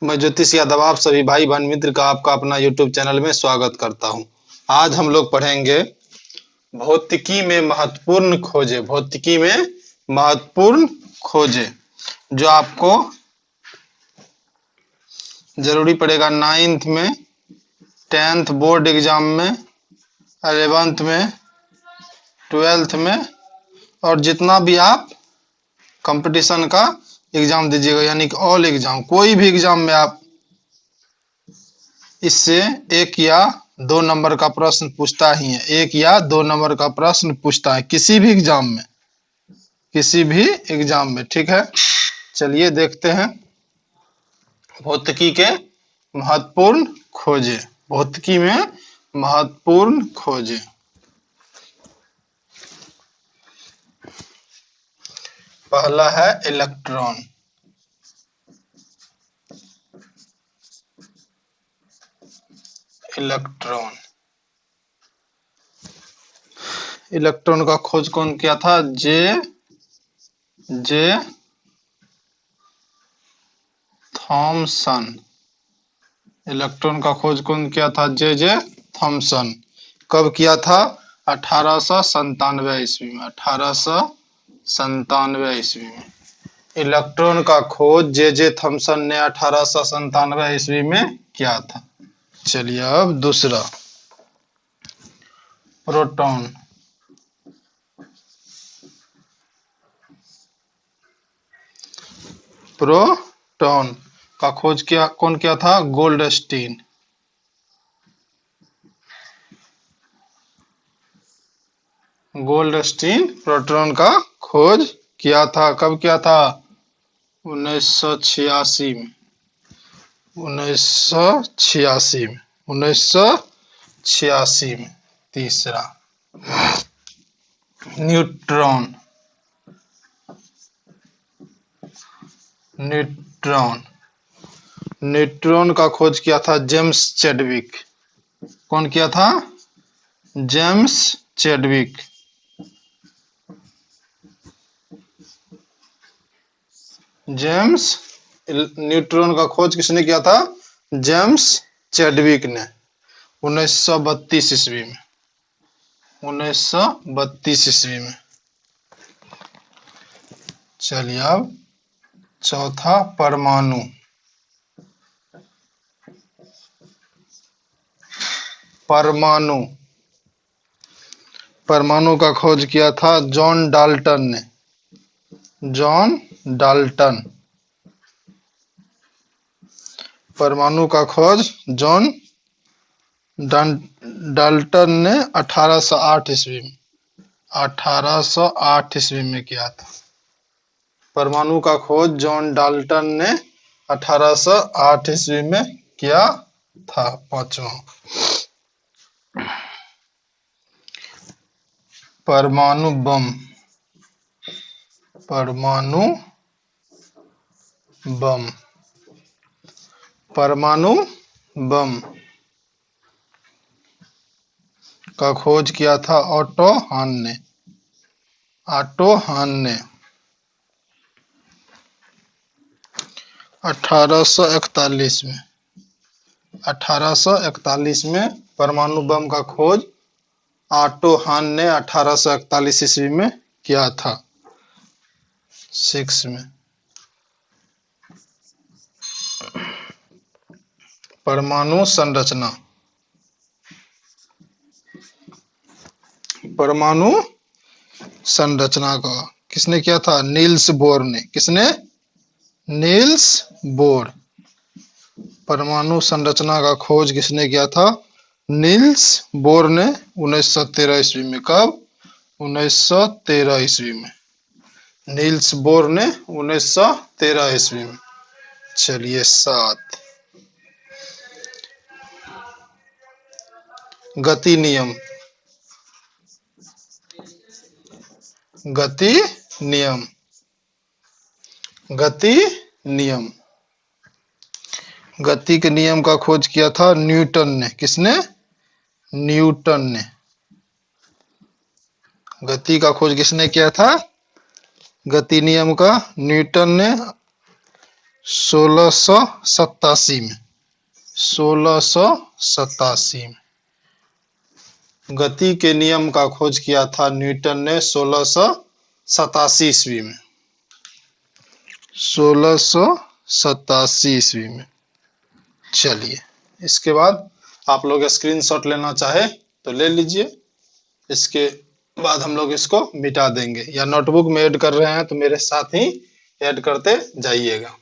मैं ज्योतिष यादव आप सभी भाई बहन मित्र का आपका अपना यूट्यूब चैनल में स्वागत करता हूं। आज हम लोग पढ़ेंगे भौतिकी में महत्वपूर्ण खोजे। भौतिकी में महत्वपूर्ण खोजे जो आपको जरूरी पड़ेगा 9th में, 10th बोर्ड एग्जाम में, 11th में, 12th में और जितना भी आप कंपटीशन का एग्जाम दीजिएगा, यानी कि ऑल एग्जाम, कोई भी एग्जाम में आप इससे 1 या 2 नंबर का प्रश्न पूछता ही है। 1 या 2 नंबर का प्रश्न पूछता है किसी भी एग्जाम में, किसी भी एग्जाम में। ठीक है, चलिए देखते हैं भौतिकी के महत्वपूर्ण खोजे। भौतिकी में महत्वपूर्ण खोजे। पहला है इलेक्ट्रॉन। इलेक्ट्रॉन इलेक्ट्रॉन का खोज कौन किया था? J Thomson. इलेक्ट्रॉन का खोज कौन किया था? J Thomson. कब किया था? 1897 ईस्वी में। 1897 ईस्वी में इलेक्ट्रॉन का खोज जे थॉमसन ने 1897 ईस्वी में किया था। चलिए अब दूसरा, प्रोटॉन। प्रोटॉन का खोज कौन किया था? गोल्डस्टीन। गोल्डस्टीन प्रोटॉन का खोज किया था। कब किया था? 1986 में। 1986 में। 1986 में। तीसरा, न्यूट्रॉन। न्यूट्रॉन का खोज किया था जेम्स चैडविक। कौन किया था? James Chadwick. न्यूट्रॉन का खोज किसने किया था? जेम्स चैडविक ने 1932 ईस्वी में। 1932 ईस्वी में। चलिए अब चौथा, परमाणु। परमाणु का खोज किया था जॉन डाल्टन ने। John Dalton. परमाणु का खोज जॉन डाल्टन ने 1808 ईस्वी में। 1808 ईस्वी में किया था। परमाणु का खोज जॉन डाल्टन ने 1808 ईस्वी में किया था। पांचवा, परमाणु बम। परमाणु बम। परमाणु बम का खोज किया था ऑटो हान ने। ऑटो हान ने 1841 में। 1841 में परमाणु बम का खोज ऑटो हान ने 1841 ईस्वी में किया था। 6 में, परमाणु संरचना। परमाणु संरचना का किसने किया था? नील्स बोर ने। किसने? Niels Bohr. परमाणु संरचना का खोज किसने किया था? नील्स बोर ने 1913 ईस्वी में। कब? 1913 ईस्वी में। नील्स बोर ने 1913 ईस्वी में। चलिए 7, गति नियम। गति नियम। गति नियम। गति के नियम का खोज किया था न्यूटन ने। किसने? न्यूटन ने। गति का खोज किसने किया था? गति नियम का न्यूटन ने 1687 में, 1687 में गति के नियम का खोज किया था न्यूटन ने 1687 ईस्वी में, 1687 ईस्वी में। चलिए, इसके बाद आप लोग स्क्रीनशॉट लेना चाहे तो ले लीजिए। इसके बाद हम लोग इसको मिटा देंगे, या नोटबुक में ऐड कर रहे हैं तो मेरे साथ ही ऐड करते जाइएगा।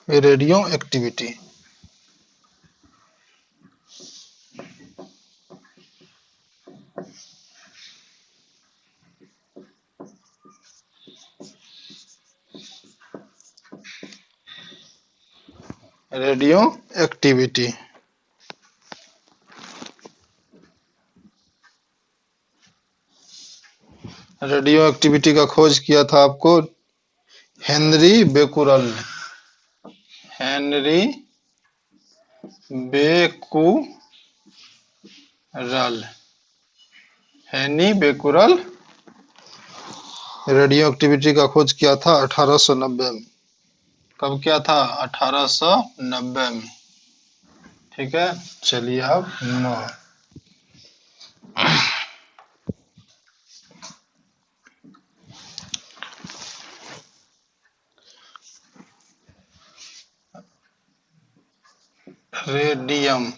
Radio activity, radio activity. Radio activity का खोज किया था आपको हेनरी बेकुरल ने, हेनरी बेकुरल, हेनी बेकुरल रेडियो एक्टिविटी का खोज किया था 1890 में। कब किया था? 1890 में। ठीक है, चलिए अब 9। रेडियम,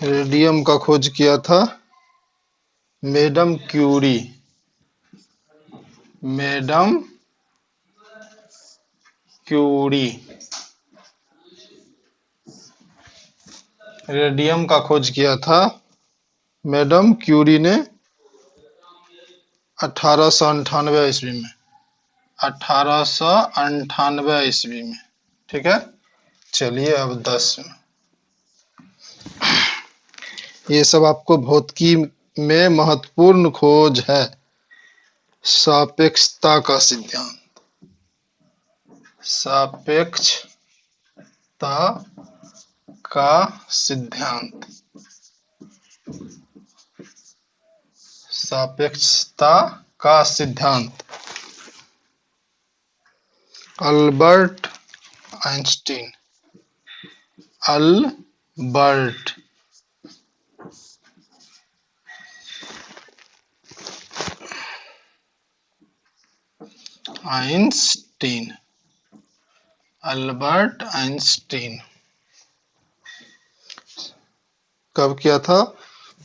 रेडियम का खोज किया था madam Curie, madam Curie. Radium का खोज किया था मैडम क्यूरी ने 1898 ईस्वी में, 1898 ईस्वी में। ठीक है, चलिए अब 10 में। ये सब आपको भौतिकी में महत्वपूर्ण खोज है। सापेक्षता का सिद्धांत, सापेक्षता का सिद्धांत, सापेक्षता का सिद्धांत Albert Einstein, Albert Einstein, Albert Einstein. कब किया था?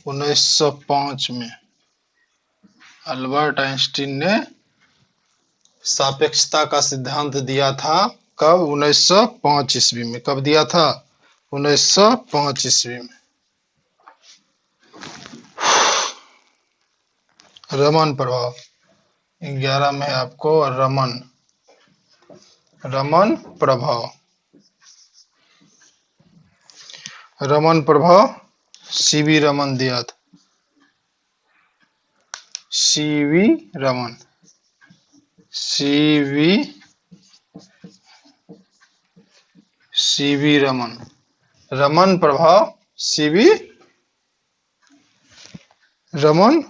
1905 में। अल्बर्ट आइंस्टीन ने सापेक्षता का सिद्धांत दिया था। कब? 1905 ईस्वी में। कब दिया था? 1905 ईस्वी में। रमन प्रभाव 11 में है आपको रमन, रमन प्रभाव, रमन प्रभाव सीवी रमन दिया था, सीवी रमन, सीवी रमन, रमन प्रभाव सीवी रमन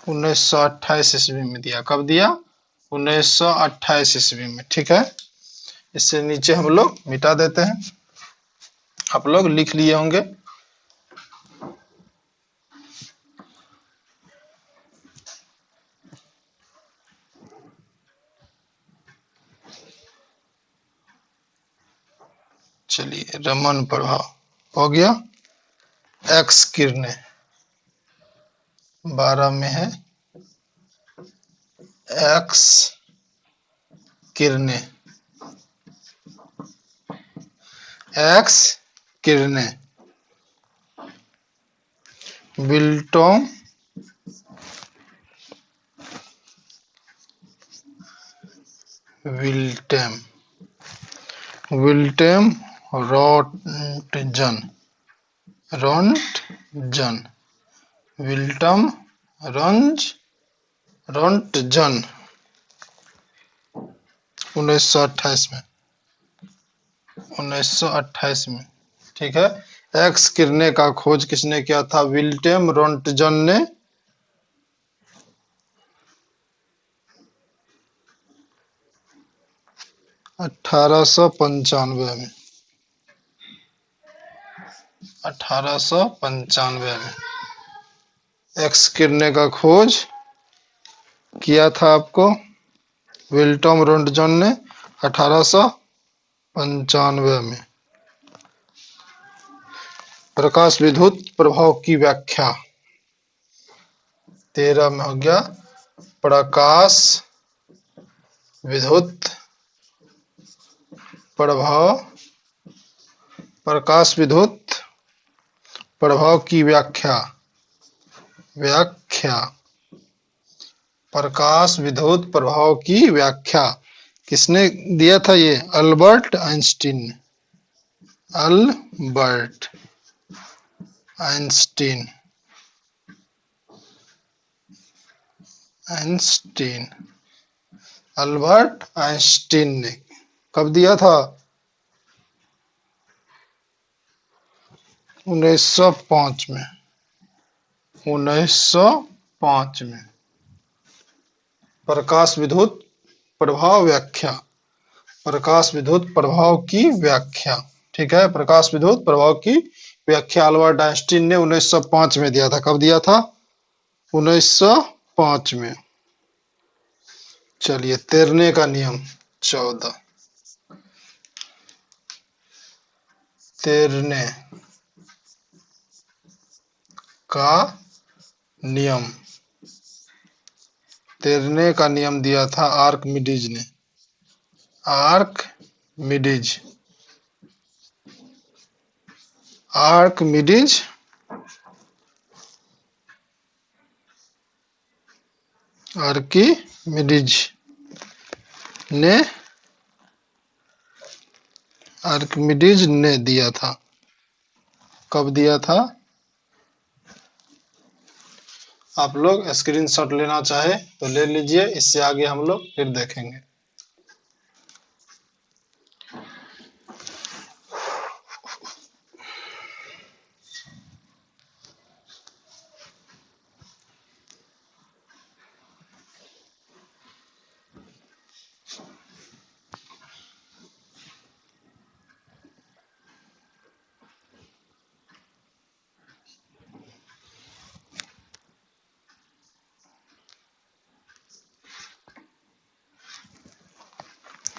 1928 ईस्वी में दिया। कब दिया? 1928 ईस्वी में। ठीक है, इससे नीचे हम लोग मिटा देते हैं। आप लोग लिख लिए होंगे। चलिए, रमन प्रभाव हो गया। एक्स किरणें 12 में है, एक्स किरणें, एक्स किरणें विल्टॉम विल्टेम, विल्टेम रॉन्टजन, रोंटजन, विल्टम रोंटजन 1928 में, 1928 में। ठीक है, एक्स किरणें का खोज किसने किया था? विल्टेम रोंटजन ने 1895 में, 1895 में एक्स किरणें का खोज किया था आपको विल्टम रोंटजन ने 1895 में। प्रकाश विद्युत प्रभाव की व्याख्या 13 में हो गया। प्रकाश विद्युत प्रभाव, प्रकाश विद्युत प्रभाव की व्याख्या, प्रकाश विद्युत प्रभाव की व्याख्या किसने दिया था? ये Albert Einstein, Albert Einstein, Albert Einstein ने कब दिया था? 1905 में, 1905 में। प्रकाश विद्युत प्रभाव व्याख्या, प्रकाश विद्युत प्रभाव की व्याख्या। ठीक है, प्रकाश विद्युत प्रभाव की व्याख्या अल्बर्ट आइंस्टीन ने 1905 में दिया था। कब दिया था? 1905 में। चलिए, तैरने का नियम 14, तैरने का नियम, तैरने का नियम दिया था आर्किमिडीज ने, आर्किमिडीज, आर्किमिडीज आर्किमिडीज ने, आर्किमिडीज ने दिया था। कब दिया था? आप लोग स्क्रीनशॉट लेना चाहे तो ले लीजिए, इससे आगे हम लोग फिर देखेंगे।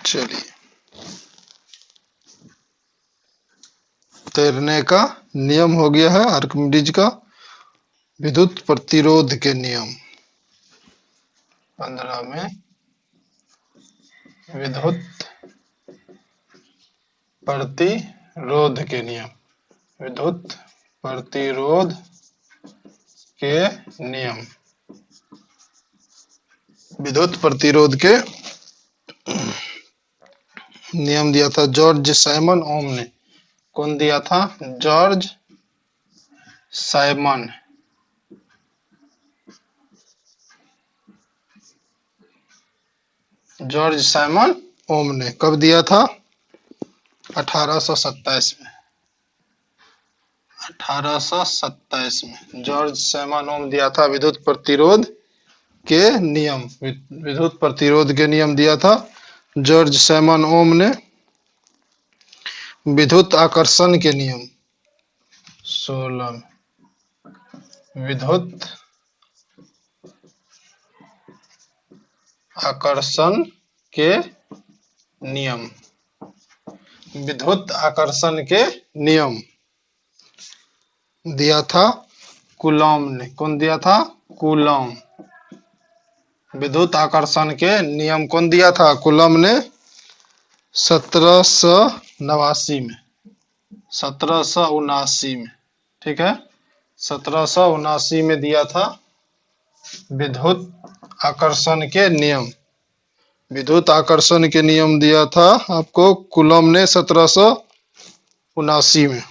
चलिए, तैरने का नियम हो गया है आर्किमिडीज का। विद्युत प्रतिरोध के नियम 15 में, विद्युत प्रतिरोध के नियम, विद्युत प्रतिरोध के नियम, विद्युत प्रतिरोध के नियम दिया था जॉर्ज साइमन ओम ने। कौन दिया था? जॉर्ज साइमन, जॉर्ज साइमन ओम ने। कब दिया था? 1827 में, 1827 में जॉर्ज साइमन ओम दिया था विद्युत प्रतिरोध के नियम, विद्युत प्रतिरोध के नियम दिया था जॉर्ज साइमन ओम ने। विद्युत आकर्षण के नियम 16, विद्युत आकर्षण के नियम, विद्युत आकर्षण के नियम दिया था कूलॉम ने। कौन दिया था? कूलॉम। विद्युत आकर्षण के नियम कौन दिया था? कूलॉम ने 1789 में, 1779 में। ठीक है, 1779 में दिया था विद्युत आकर्षण के नियम, विद्युत आकर्षण के नियम दिया था आपको कूलॉम ने 1779 में।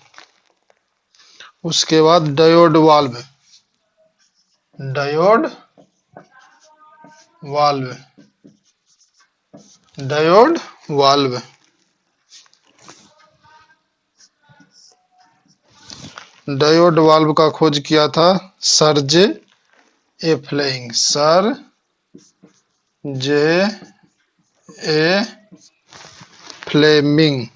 उसके बाद diode valve, diode valve, diode valve. Diode valve का खोज किया था सर जे ए फ्लेमिंग, सर जे ए फ्लेमिंग,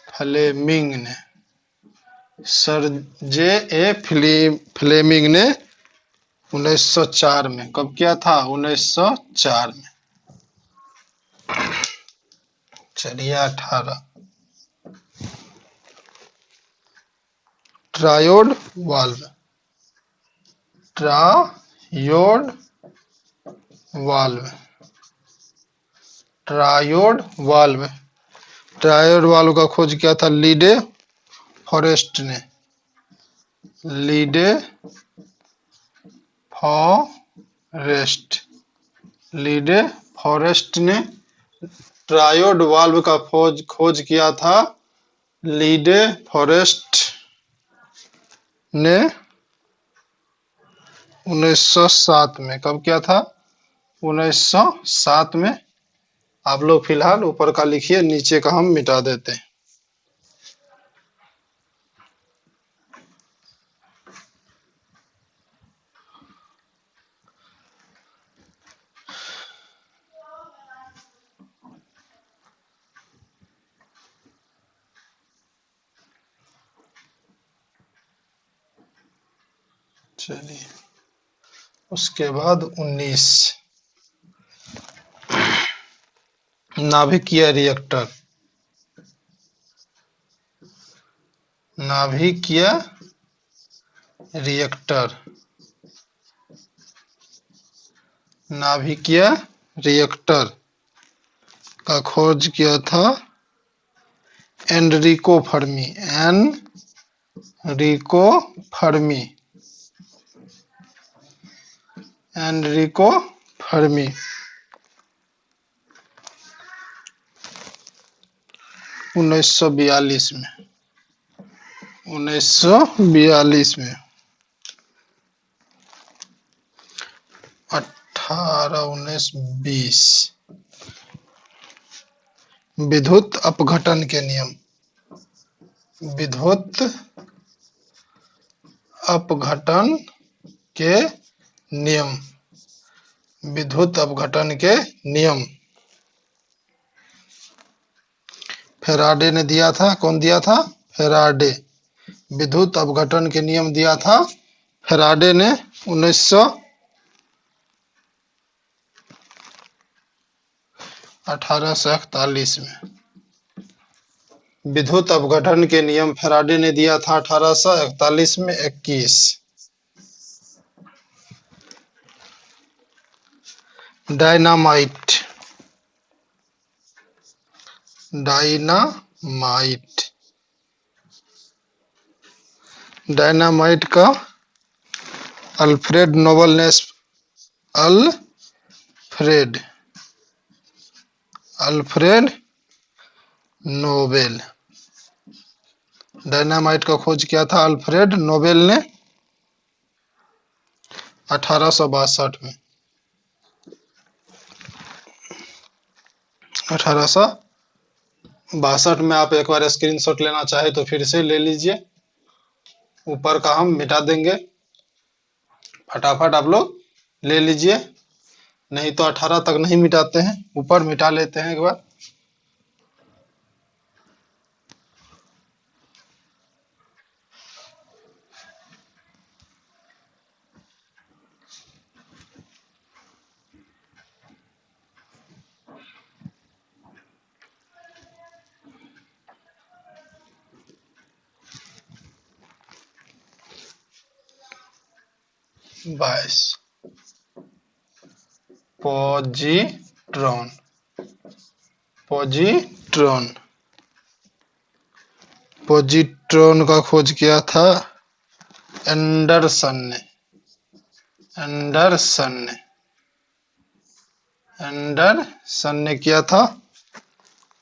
फ्लेमिंग ने, सर जे ए फ्लेमिंग ने 1904 में। कब किया था? 1904 में। चलिए 18, triode valve, triode valve, triode valve. Triode valve का खोज किया था लीडे फॉरेस्ट ने, लीडे फॉरेस्ट, लीडे फॉरेस्ट ने ट्रायोड वाल्व का खोज किया था लीडे फॉरेस्ट ने 1907 में। कब किया था? 1907 में। आप लोग फिलहाल ऊपर का लिखिए, नीचे का हम मिटा देते हैं। चलिए, उसके बाद 19, नाभिकीय रिएक्टर, नाभिकीय रिएक्टर, नाभिकीय रिएक्टर का खोज किया था Enrico Fermi, Enrico Fermi, Enrico Fermi. 1942 में, 1942 में। 18, 19, 20, विद्युत अपघटन के नियम, विद्युत अपघटन के नियम, विद्युत अपघटन के नियम फेराडे ने दिया था। कौन दिया था? फेराडे। विद्युत अपघटन के नियम दिया था फेराडे ने 1841 में। विद्युत अपघटन के नियम फेराडे ने दिया था 1841 में। 21, डायनामाइट, डायनामाइट, डायनामाइट का अल्फ्रेड नोबल ने, अल्फ्रेड, अल्फ्रेड नोबेल, डायनामाइट का खोज किया था अल्फ्रेड नोबेल ने 1862 में। 1862 में। आप एक बार स्क्रीनशॉट लेना चाहे तो फिर से ले लीजिए, ऊपर का हम मिटा देंगे। फटाफट आप लोग ले लीजिए, नहीं तो 18 तक नहीं मिटाते हैं, ऊपर मिटा लेते हैं एक बार। बाईस, पॉजिट्रॉन, पॉजिट्रॉन, पॉजिट्रॉन का खोज किया था एंडरसन ने, एंडरसन ने, एंडरसन ने किया था।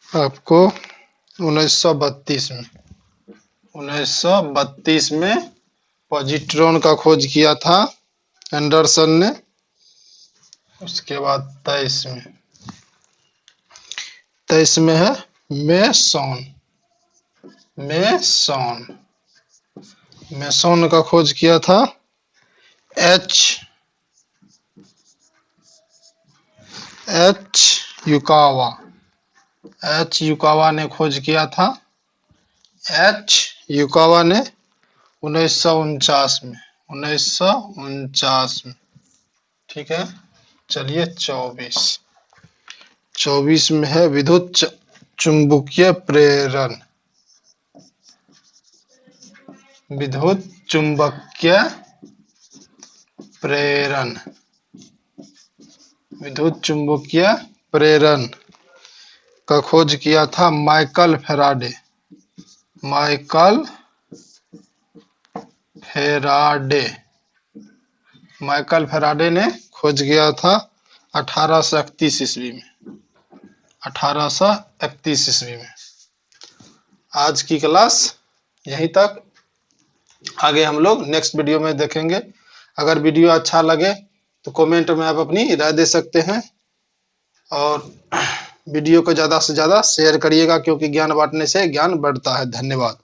आपको 1932 में 1932 में पॉजिट्रॉन का खोज किया था एंडरसन ने। उसके बाद 23 में है मेसॉन। मेसॉन का खोज किया था एच युकावा ने खोज किया था। एच युकावा ने 1949 में 1949 में। ठीक है, चलिए 24 में है विद्युत चुंबकीय प्रेरण। विद्युत चुंबकीय प्रेरण विद्युत चुंबकीय प्रेरण का खोज किया था माइकल फैराडे। माइकल फैराडे ने खोज किया था 1831 ईस्वी में। 1831 ईस्वी में। आज की क्लास यहीं तक, आगे हम लोग नेक्स्ट वीडियो में देखेंगे। अगर वीडियो अच्छा लगे तो कमेंट में आप अपनी राय दे सकते हैं और वीडियो को ज़्यादा से ज़्यादा शेयर करिएगा, क्योंकि ज्ञान बांटने से ज्ञान बढ़ता है। धन्यवाद।